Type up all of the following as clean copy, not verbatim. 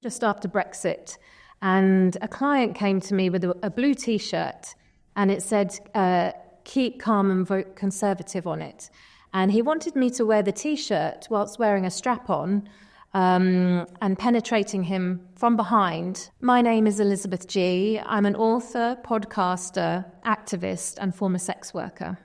just after Brexit, and a client came to me with a blue T-shirt, and it said, keep calm and vote Conservative on it. And he wanted me to wear the T-shirt whilst wearing a strap-on and penetrating him from behind. My name is Elizabeth G. I'm an author, podcaster, activist, and former sex worker.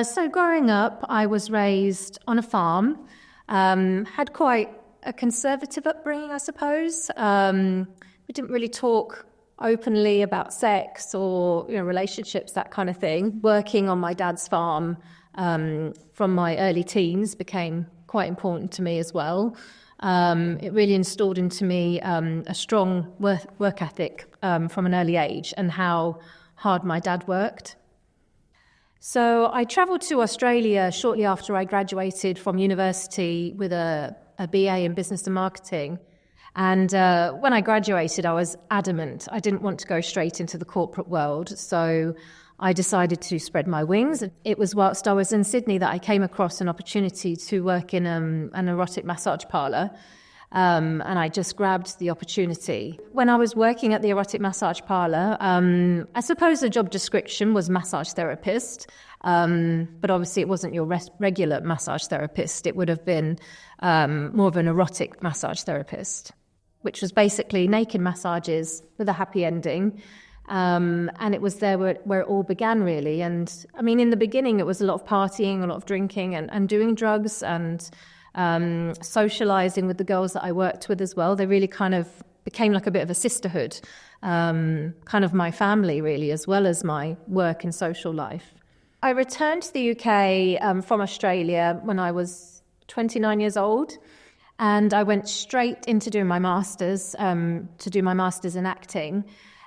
So growing up, I was raised on a farm, had quite a conservative upbringing, I suppose. We didn't really talk openly about sex or relationships, that kind of thing. Working on my dad's farm from my early teens became quite important to me as well. It really installed into me a strong work ethic from an early age, and how hard my dad worked. So I travelled to Australia shortly after I graduated from university with a BA in business and marketing. And when I graduated, I was adamant. I didn't want to go straight into the corporate world. So I decided to spread my wings. It was whilst I was in Sydney that I came across an opportunity to work in an erotic massage parlour. And I just grabbed the opportunity. When I was working at the erotic massage parlour, I suppose the job description was massage therapist, but obviously it wasn't your regular massage therapist. It would have been more of an erotic massage therapist, which was basically naked massages with a happy ending. And it was there where it all began, really. And I mean, in the beginning, it was a lot of partying, a lot of drinking and doing drugs and socializing with the girls that I worked with as well. They really kind of became like a bit of a sisterhood, kind of my family really, as well as my work and social life. I returned to the UK from Australia when I was 29 years old, and I went straight into doing my master's, to do my master's in acting.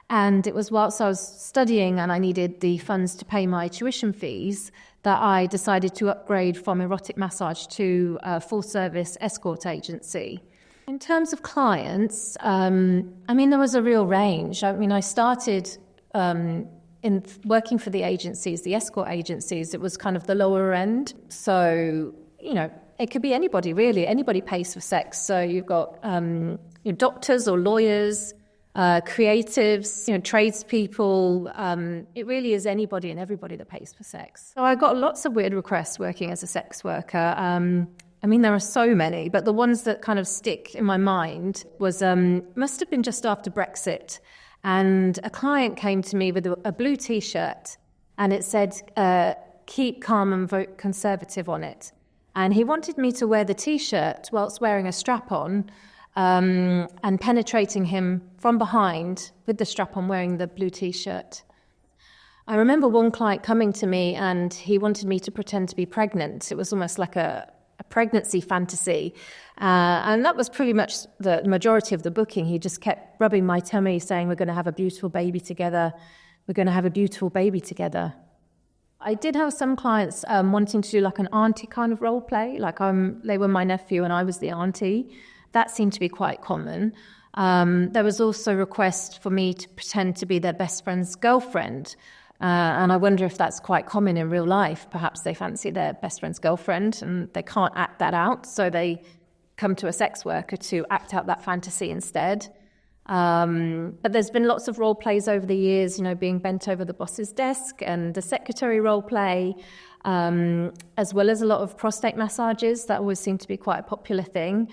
And it was whilst I was studying and I needed the funds to pay my tuition fees that I decided to upgrade from erotic massage to a full-service escort agency. In terms of clients, I mean, there was a real range. I mean, I started in working for the agencies, the escort agencies. It was kind of the lower end. So, it could be anybody, really. Anybody pays for sex. So you've got your doctors or lawyers, creatives, tradespeople. It really is anybody and everybody that pays for sex. So I got lots of weird requests working as a sex worker. I mean, there are so many, but the ones that kind of stick in my mind was, must have been just after Brexit. And a client came to me with a blue T-shirt, and it said, keep calm and vote Conservative on it. And he wanted me to wear the T-shirt whilst wearing a strap-on, and penetrating him from behind with the strap-on, wearing the blue T-shirt. I remember one client coming to me and he wanted me to pretend to be pregnant. It was almost like a pregnancy fantasy. And that was pretty much the majority of the booking. He just kept rubbing my tummy, saying, we're going to have a beautiful baby together. We're going to have a beautiful baby together. I did have some clients wanting to do like an auntie kind of role play. Like they were my nephew and I was the auntie. That seemed to be quite common. There was also a request for me to pretend to be their best friend's girlfriend. And I wonder if that's quite common in real life. Perhaps they fancy their best friend's girlfriend and they can't act that out. So they come to a sex worker to act out that fantasy instead. But there's been lots of role plays over the years, being bent over the boss's desk and the secretary role play, as well as a lot of prostate massages. That always seemed to be quite a popular thing.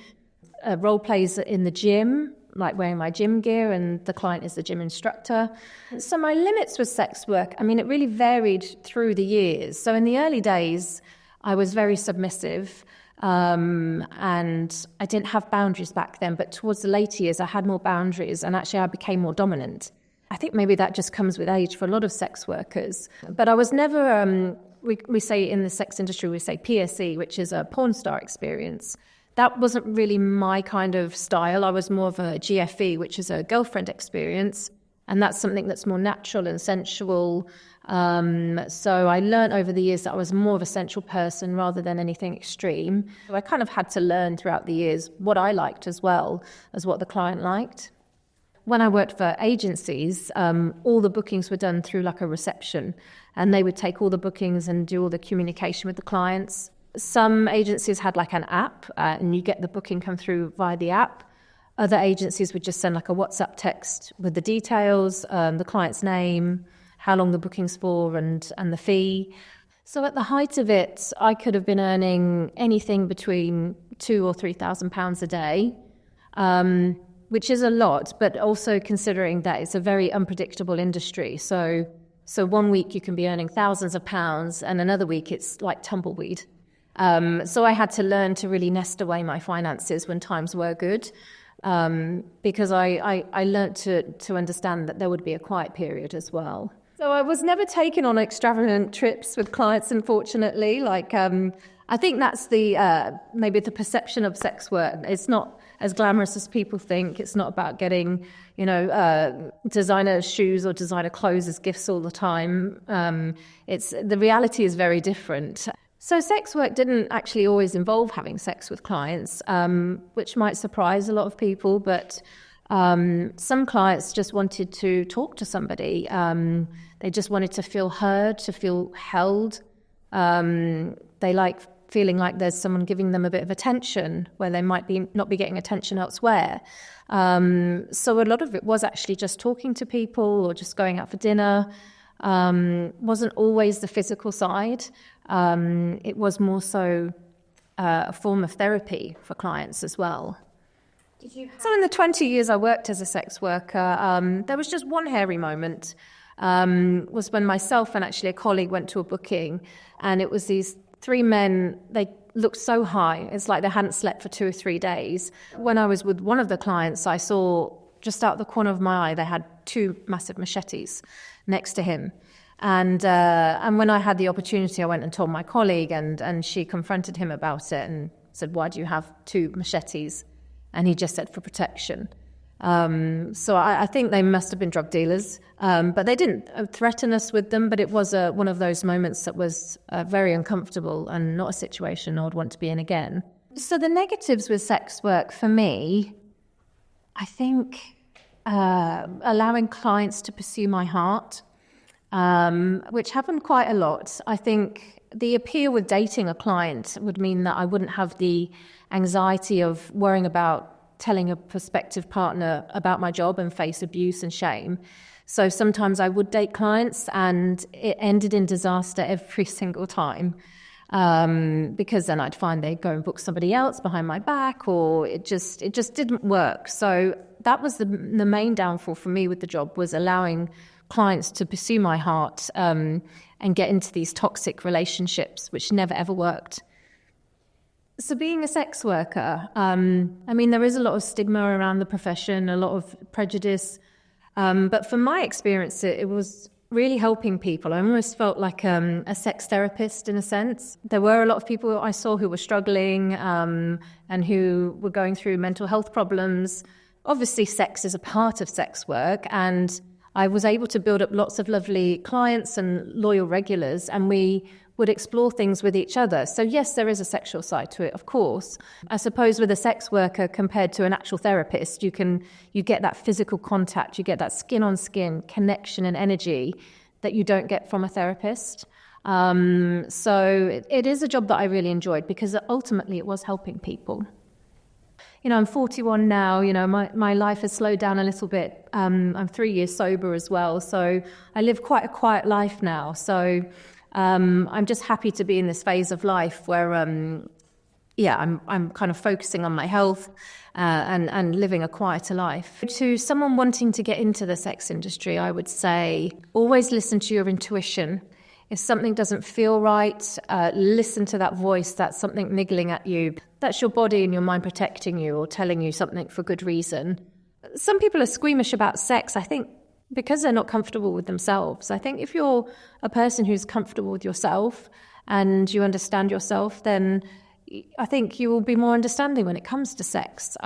Role plays in the gym, like wearing my gym gear and the client is the gym instructor. So my limits with sex work, I mean, it really varied through the years. So in the early days, I was very submissive, and I didn't have boundaries back then. But towards the later years, I had more boundaries and actually I became more dominant. I think maybe that just comes with age for a lot of sex workers. But I was never, we say in the sex industry, we say PSE, which is a porn star experience. That wasn't really my kind of style. I was more of a GFE, which is a girlfriend experience. And that's something that's more natural and sensual. So I learned over the years that I was more of a sensual person rather than anything extreme. So I kind of had to learn throughout the years what I liked as well as what the client liked. When I worked for agencies, all the bookings were done through like a reception. And they would take all the bookings and do all the communication with the clients. Some agencies had like an app, and you get the booking come through via the app. Other agencies would just send like a WhatsApp text with the details, the client's name, how long the booking's for, and the fee. So at the height of it, I could have been earning anything between £2,000 or £3,000 a day, which is a lot, but also considering that it's a very unpredictable industry. So 1 week you can be earning thousands of pounds, and another week it's like tumbleweed. So I had to learn to really nest away my finances when times were good, because I learned to understand that there would be a quiet period as well. So I was never taken on extravagant trips with clients, unfortunately. I think that's maybe the perception of sex work. It's not as glamorous as people think. It's not about getting, designer shoes or designer clothes as gifts all the time. The reality is very different. So sex work didn't actually always involve having sex with clients, which might surprise a lot of people, but some clients just wanted to talk to somebody. They just wanted to feel heard, to feel held. They like feeling like there's someone giving them a bit of attention where they might not be getting attention elsewhere. So a lot of it was actually just talking to people or just going out for dinner. Wasn't always the physical side. It was more so a form of therapy for clients as well. So in the 20 years I worked as a sex worker, there was just one hairy moment, was when myself and actually a colleague went to a booking, and it was these 3 men. They looked so high. It's like they hadn't slept for 2 or 3 days. When I was with one of the clients, I saw just out the corner of my eye, they had 2 massive machetes next to him. And when I had the opportunity, I went and told my colleague, and she confronted him about it and said, "Why do you have 2 machetes?" And he just said, "For protection." So I think they must have been drug dealers, but they didn't threaten us with them. But it was one of those moments that was very uncomfortable and not a situation I would want to be in again. So the negatives with sex work for me, I think allowing clients to pursue my heart, which happened quite a lot. I think the appeal with dating a client would mean that I wouldn't have the anxiety of worrying about telling a prospective partner about my job and face abuse and shame. So sometimes I would date clients and it ended in disaster every single time, because then I'd find they'd go and book somebody else behind my back, or it just didn't work. So that was the main downfall for me with the job, was allowing clients to pursue my heart and get into these toxic relationships, which never ever worked. So being a sex worker, there is a lot of stigma around the profession, a lot of prejudice. But from my experience, it was really helping people. I almost felt like a sex therapist in a sense. There were a lot of people I saw who were struggling and who were going through mental health problems. Obviously, sex is a part of sex work, and I was able to build up lots of lovely clients and loyal regulars, and we would explore things with each other. So yes, there is a sexual side to it, of course. I suppose with a sex worker compared to an actual therapist, you get that physical contact, you get that skin-on-skin connection and energy that you don't get from a therapist. So it is a job that I really enjoyed, because ultimately it was helping people. I'm 41 now, my life has slowed down a little bit. I'm 3 years sober as well, so I live quite a quiet life now. So I'm just happy to be in this phase of life where, I'm kind of focusing on my health and living a quieter life. To someone wanting to get into the sex industry, I would say always listen to your intuition. If something doesn't feel right, listen to that voice, that's something niggling at you. That's your body and your mind protecting you or telling you something for good reason. Some people are squeamish about sex, I think, because they're not comfortable with themselves. I think if you're a person who's comfortable with yourself and you understand yourself, then I think you will be more understanding when it comes to sex.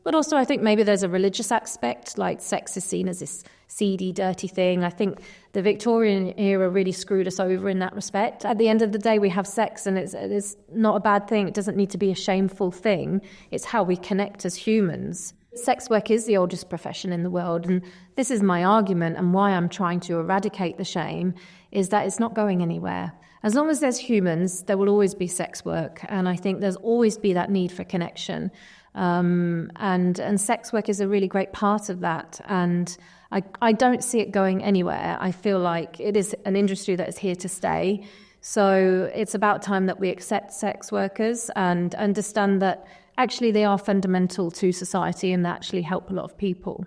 But also I think maybe there's a religious aspect, like sex is seen as this seedy, dirty thing. I think the Victorian era really screwed us over in that respect. At the end of the day, we have sex and it's not a bad thing. It doesn't need to be a shameful thing. It's how we connect as humans. Sex work is the oldest profession in the world, and this is my argument, and why I'm trying to eradicate the shame is that it's not going anywhere. As long as there's humans, there will always be sex work, and I think there's always be that need for connection. And sex work is a really great part of that. And I don't see it going anywhere. I feel like it is an industry that is here to stay. So it's about time that we accept sex workers and understand that actually they are fundamental to society and they actually help a lot of people.